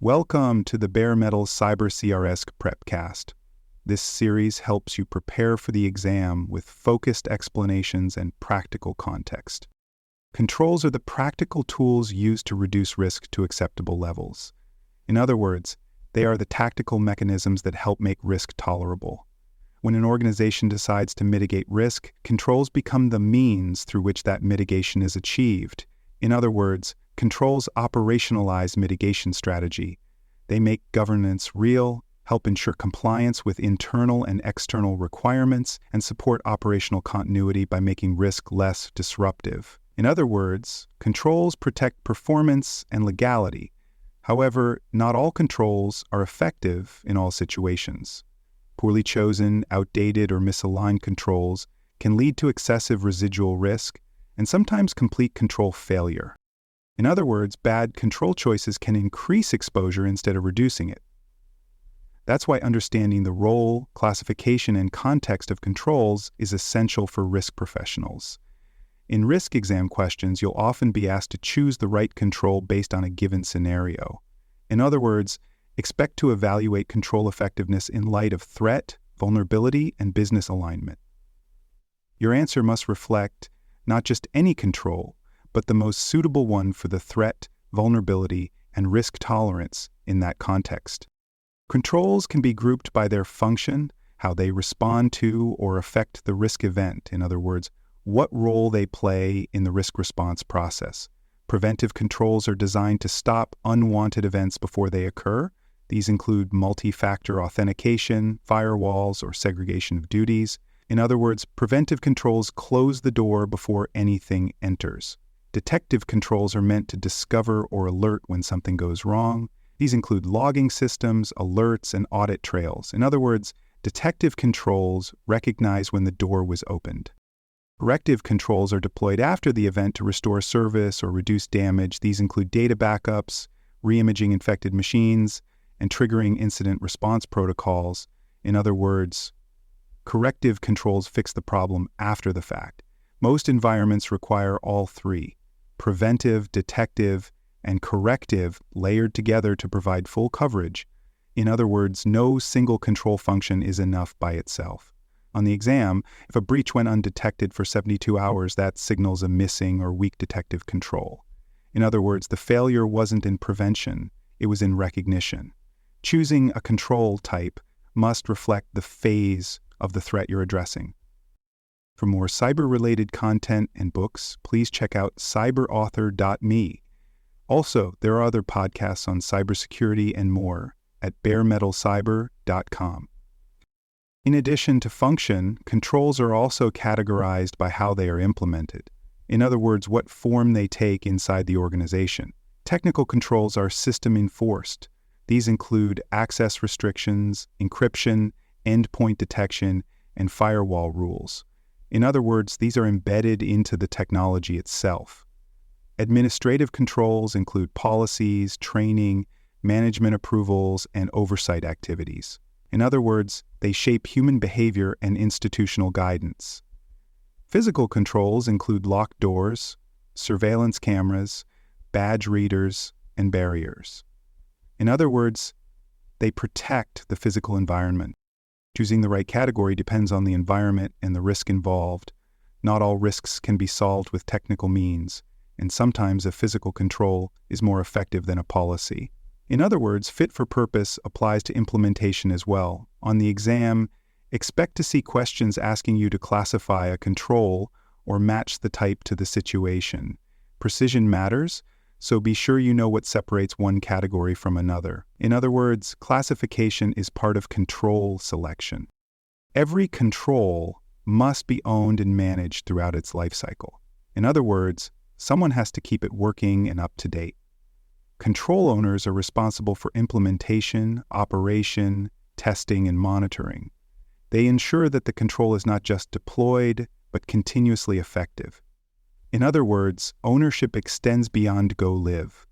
Welcome to the Bare Metal Cyber CRISC Prepcast. This series helps you prepare for the exam with focused explanations and practical context. Controls are the practical tools used to reduce risk to acceptable levels. In other words, they are the tactical mechanisms that help make risk tolerable. When an organization decides to mitigate risk, controls become the means through which that mitigation is achieved. In other words, controls operationalize mitigation strategy. They make governance real, help ensure compliance with internal and external requirements, and support operational continuity by making risk less disruptive. In other words, controls protect performance and legality. However, not all controls are effective in all situations. Poorly chosen, outdated, or misaligned controls can lead to excessive residual risk and sometimes complete control failure. In other words, bad control choices can increase exposure instead of reducing it. That's why understanding the role, classification, and context of controls is essential for risk professionals. In risk exam questions, you'll often be asked to choose the right control based on a given scenario. In other words, expect to evaluate control effectiveness in light of threat, vulnerability, and business alignment. Your answer must reflect not just any control, but the most suitable one for the threat, vulnerability, and risk tolerance in that context. Controls can be grouped by their function, how they respond to or affect the risk event. In other words, what role they play in the risk response process. Preventive controls are designed to stop unwanted events before they occur. These include multi-factor authentication, firewalls, or segregation of duties. In other words, preventive controls close the door before anything enters. Detective controls are meant to discover or alert when something goes wrong. These include logging systems, alerts, and audit trails. In other words, detective controls recognize when the door was opened. Corrective controls are deployed after the event to restore service or reduce damage. These include data backups, re-imaging infected machines, and triggering incident response protocols. In other words, corrective controls fix the problem after the fact. Most environments require all three: preventive, detective, and corrective layered together to provide full coverage. In other words, no single control function is enough by itself. On the exam, if a breach went undetected for 72 hours, that signals a missing or weak detective control. In other words, the failure wasn't in prevention, it was in recognition. Choosing a control type must reflect the phase of the threat you're addressing. For more cyber-related content and books, please check out cyberauthor.me. Also, there are other podcasts on cybersecurity and more at baremetalcyber.com. In addition to function, controls are also categorized by how they are implemented. In other words, what form they take inside the organization. Technical controls are system-enforced. These include access restrictions, encryption, endpoint detection, and firewall rules. In other words, these are embedded into the technology itself. Administrative controls include policies, training, management approvals, and oversight activities. In other words, they shape human behavior and institutional guidance. Physical controls include locked doors, surveillance cameras, badge readers, and barriers. In other words, they protect the physical environment. Choosing the right category depends on the environment and the risk involved. Not all risks can be solved with technical means, and sometimes a physical control is more effective than a policy. In other words, fit for purpose applies to implementation as well. On the exam, expect to see questions asking you to classify a control or match the type to the situation. Precision matters, so be sure you know what separates one category from another. In other words, classification is part of control selection. Every control must be owned and managed throughout its life cycle. In other words, someone has to keep it working and up to date. Control owners are responsible for implementation, operation, testing, and monitoring. They ensure that the control is not just deployed, but continuously effective. In other words, ownership extends beyond go live.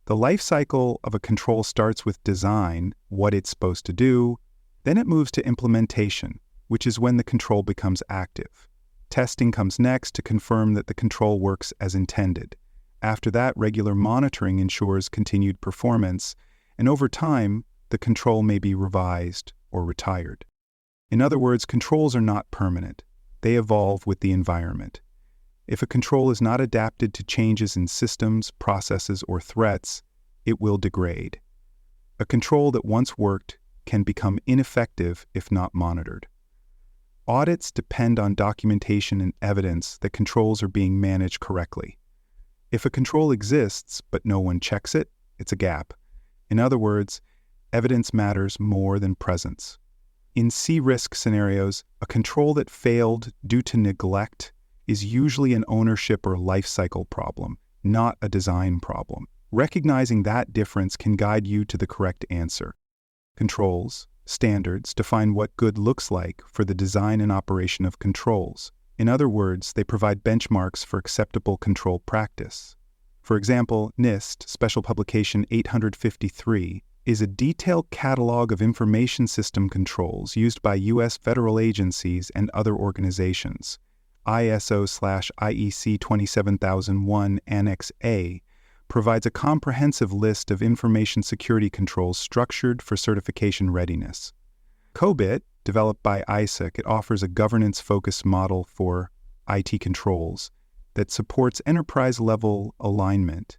The life cycle of a control starts with design, what it's supposed to do, then it moves to implementation, which is when the control becomes active. Testing comes next to confirm that the control works as intended. After that, regular monitoring ensures continued performance, and over time, the control may be revised or retired. In other words, controls are not permanent. They evolve with the environment. If a control is not adapted to changes in systems, processes, or threats, it will degrade. A control that once worked can become ineffective if not monitored. Audits depend on documentation and evidence that controls are being managed correctly. If a control exists but no one checks it, it's a gap. In other words, evidence matters more than presence. In CRISC scenarios, a control that failed due to neglect is usually an ownership or life cycle problem, not a design problem. Recognizing that difference can guide you to the correct answer. Controls, standards, define what good looks like for the design and operation of controls. In other words, they provide benchmarks for acceptable control practice. For example, NIST, Special Publication 853, is a detailed catalog of information system controls used by U.S. federal agencies and other organizations. ISO/IEC 27001 Annex A provides a comprehensive list of information security controls structured for certification readiness. COBIT, developed by ISAC, it offers a governance-focused model for IT controls that supports enterprise-level alignment.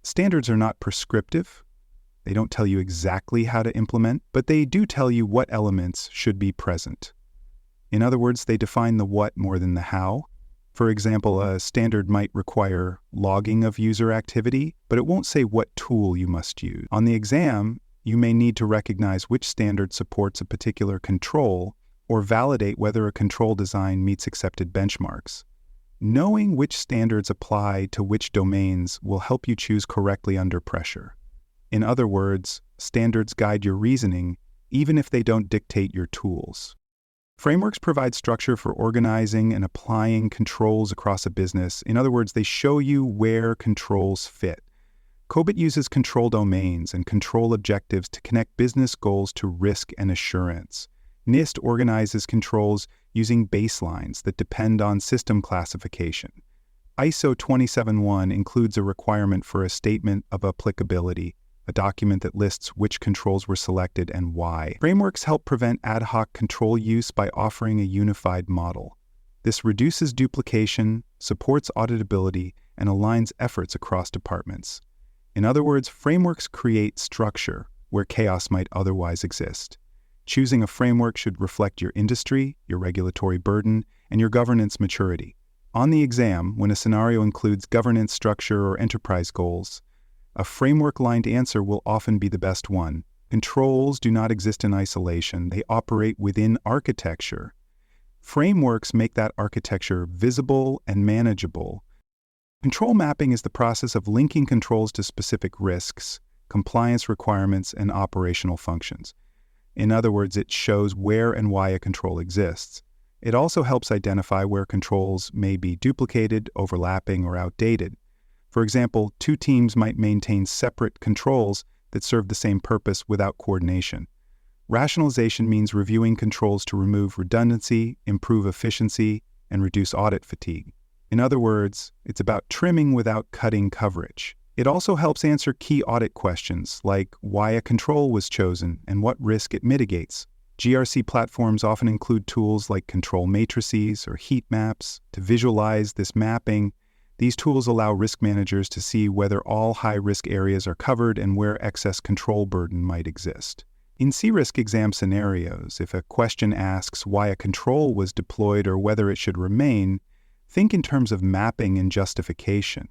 Standards are not prescriptive. They don't tell you exactly how to implement, but they do tell you what elements should be present. In other words, they define the what more than the how. For example, a standard might require logging of user activity, but it won't say what tool you must use. On the exam, you may need to recognize which standard supports a particular control or validate whether a control design meets accepted benchmarks. Knowing which standards apply to which domains will help you choose correctly under pressure. In other words, standards guide your reasoning, even if they don't dictate your tools. Frameworks provide structure for organizing and applying controls across a business. In other words, they show you where controls fit. COBIT uses control domains and control objectives to connect business goals to risk and assurance. NIST organizes controls using baselines that depend on system classification. ISO 27001 includes a requirement for a statement of applicability, a document that lists which controls were selected and why. Frameworks help prevent ad hoc control use by offering a unified model. This reduces duplication, supports auditability, and aligns efforts across departments. In other words, frameworks create structure where chaos might otherwise exist. Choosing a framework should reflect your industry, your regulatory burden, and your governance maturity. On the exam, when a scenario includes governance structure or enterprise goals, a framework-lined answer will often be the best one. Controls do not exist in isolation. They operate within architecture. Frameworks make that architecture visible and manageable. Control mapping is the process of linking controls to specific risks, compliance requirements, and operational functions. In other words, it shows where and why a control exists. It also helps identify where controls may be duplicated, overlapping, or outdated. For example, two teams might maintain separate controls that serve the same purpose without coordination. Rationalization means reviewing controls to remove redundancy, improve efficiency, and reduce audit fatigue. In other words, it's about trimming without cutting coverage. It also helps answer key audit questions like why a control was chosen and what risk it mitigates. GRC platforms often include tools like control matrices or heat maps to visualize this mapping. These tools allow risk managers to see whether all high-risk areas are covered and where excess control burden might exist. In CRISC exam scenarios, if a question asks why a control was deployed or whether it should remain, think in terms of mapping and justification.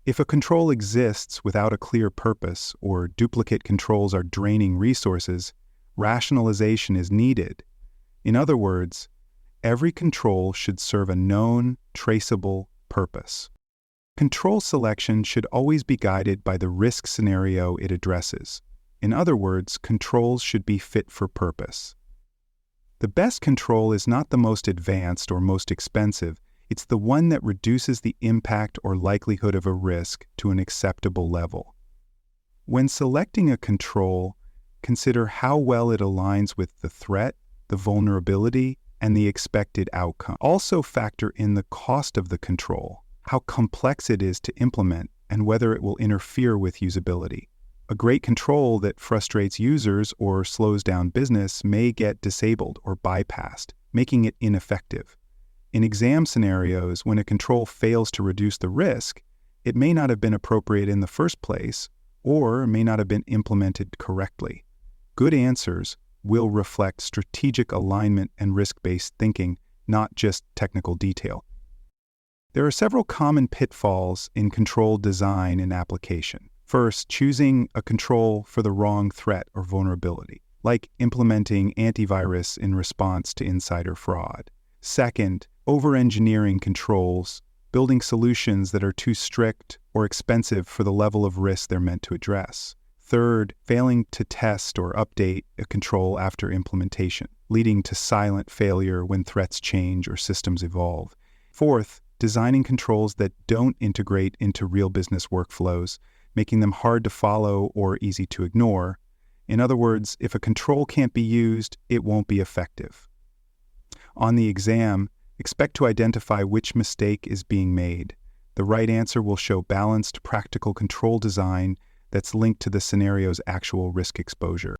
If a control exists without a clear purpose or duplicate controls are draining resources, rationalization is needed. In other words, every control should serve a known, traceable purpose. Control selection should always be guided by the risk scenario it addresses. In other words, controls should be fit for purpose. The best control is not the most advanced or most expensive, it's the one that reduces the impact or likelihood of a risk to an acceptable level. When selecting a control, consider how well it aligns with the threat, the vulnerability, and the expected outcome. Also factor in the cost of the control, how complex it is to implement, and whether it will interfere with usability. A great control that frustrates users or slows down business may get disabled or bypassed, making it ineffective. In exam scenarios, when a control fails to reduce the risk, it may not have been appropriate in the first place or may not have been implemented correctly. Good answers will reflect strategic alignment and risk-based thinking, not just technical detail. There are several common pitfalls in control design and application. First, choosing a control for the wrong threat or vulnerability, like implementing antivirus in response to insider fraud. Second, over-engineering controls, building solutions that are too strict or expensive for the level of risk they're meant to address. Third, failing to test or update a control after implementation, leading to silent failure when threats change or systems evolve. Fourth, designing controls that don't integrate into real business workflows, making them hard to follow or easy to ignore. In other words, if a control can't be used, it won't be effective. On the exam, expect to identify which mistake is being made. The right answer will show balanced, practical control design that's linked to the scenario's actual risk exposure.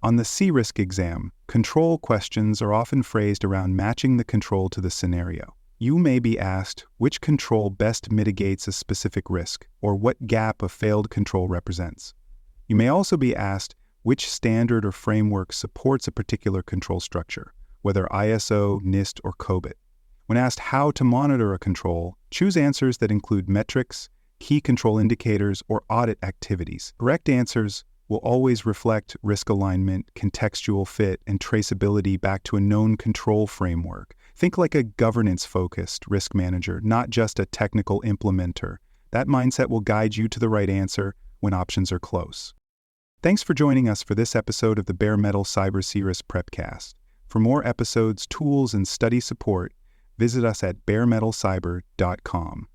On the CRISC exam, control questions are often phrased around matching the control to the scenario. You may be asked which control best mitigates a specific risk, or what gap a failed control represents. You may also be asked which standard or framework supports a particular control structure, whether ISO, NIST, or COBIT. When asked how to monitor a control, choose answers that include metrics, key control indicators, or audit activities. Correct answers will always reflect risk alignment, contextual fit, and traceability back to a known control framework. Think like a governance-focused risk manager, not just a technical implementer. That mindset will guide you to the right answer when options are close. Thanks for joining us for this episode of the Bare Metal Cyber CRISC Prepcast. For more episodes, tools, and study support, visit us at baremetalcyber.com.